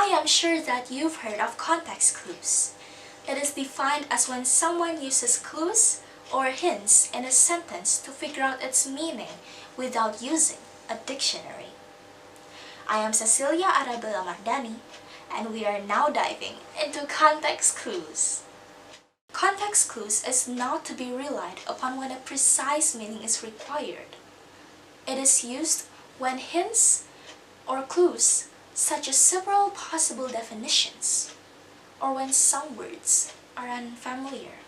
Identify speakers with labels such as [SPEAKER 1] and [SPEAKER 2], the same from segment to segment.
[SPEAKER 1] am sure that you've heard of context clues. It is defined as when someone uses clues or hints in a sentence to figure out its meaning without using a dictionary. I am Cecilia Arabella Mardani, and we are now diving into context clues. Context clues is not to be relied upon when a precise meaning is required. It is used when hints or clues, such as several possible definitions, or when some words are unfamiliar.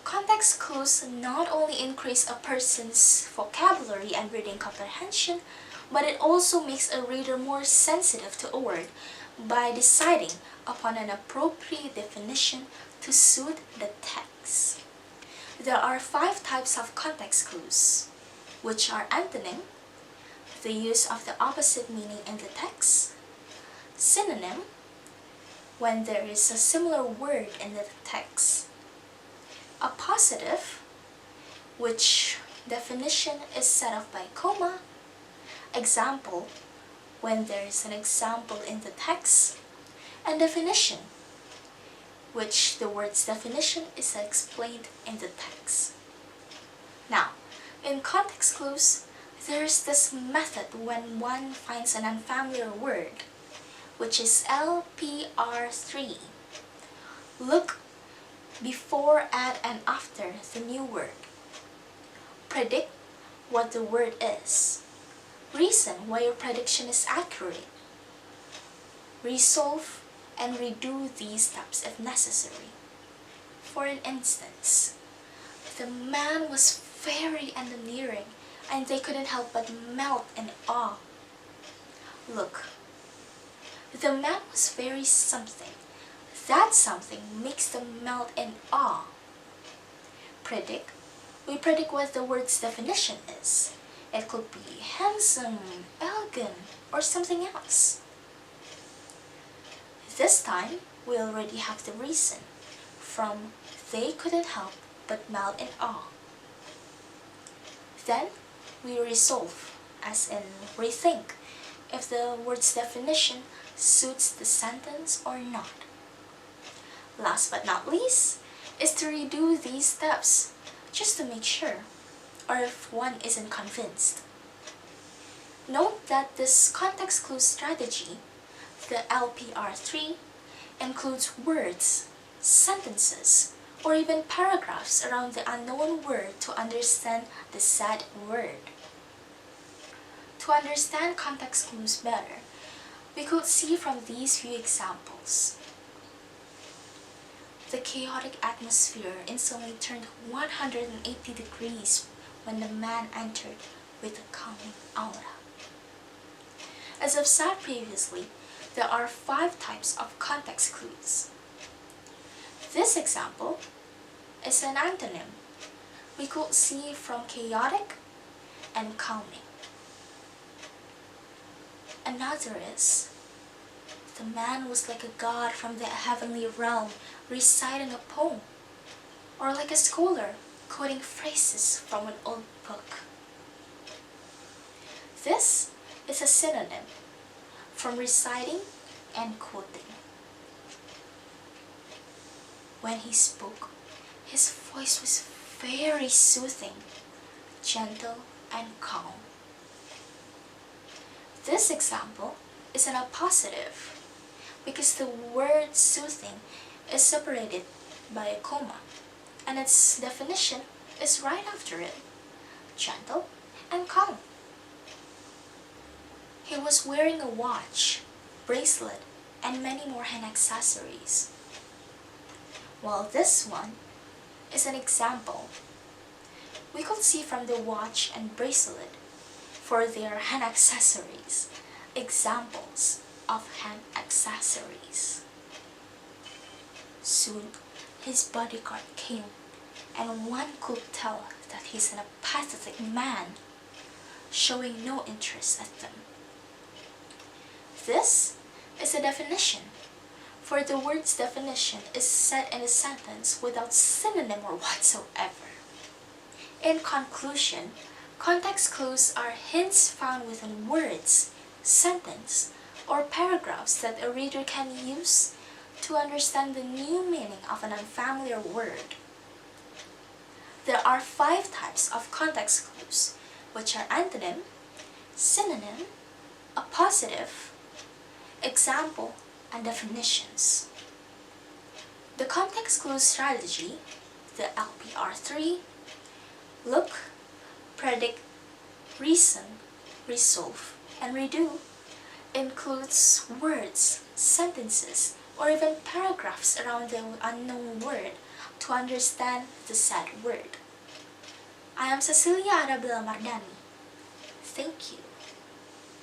[SPEAKER 1] Context clues not only increase a person's vocabulary and reading comprehension, but it also makes a reader more sensitive to a word by deciding upon an appropriate definition to suit the text. There are 5 types of context clues, which are antonym, the use of the opposite meaning in the text; synonym, when there is a similar word in the text; appositive, which definition is set off by comma; example, when there is an example in the text; and definition, which the word's definition is explained in the text. Now, in context clues, there is this method when one finds an unfamiliar word, which is LPR3. Look before, at, and after the new word. Predict what the word is. Reason why your prediction is accurate. Resolve and redo these steps if necessary. For an instance, the man was very endearing, and they couldn't help but melt in awe. Look, the man was very something. That something makes them melt in awe. Predict. We predict what the word's definition is. It could be handsome, elegant, or something else. This time, we already have the reason, from they couldn't help but melt in awe. Then, we resolve, as in rethink, if the word's definition suits the sentence or not. Last but not least, is to redo these steps, just to make sure, or if one isn't convinced. Note that this context clue strategy, the LPR3, includes words, sentences, or even paragraphs around the unknown word to understand the said word. To understand context clues better, we could see from these few examples. The chaotic atmosphere instantly turned 180 degrees when the man entered with a calming aura. As I've said previously, there are 5 types of context clues. This example is an antonym. We could see from chaotic and calming. Another is, the man was like a god from the heavenly realm reciting a poem, or like a scholar quoting phrases from an old book. This is a synonym, from reciting and quoting. When he spoke, his voice was very soothing, gentle, and calm. This example is an appositive, because the word soothing is separated by a comma, and its definition is right after it, gentle and calm. He was wearing a watch, bracelet, and many more hand accessories. While this one is an example, we could see from the watch and bracelet for their hand accessories, examples of hand accessories. Soon, his bodyguard came, and one could tell that he's an apathetic man, showing no interest at them. This is a definition, for the word's definition is set in a sentence without synonym or whatsoever. In conclusion, context clues are hints found within words, sentence, or paragraphs that a reader can use to understand the new meaning of an unfamiliar word. There are 5 types of context clues, which are antonym, synonym, appositive, example, and definitions. The context clue strategy, the LPR3, look, predict, reason, resolve, and redo, includes words, sentences, or even paragraphs around the unknown word to understand the said word. I am Cecilia Arabella Mardani. Thank you.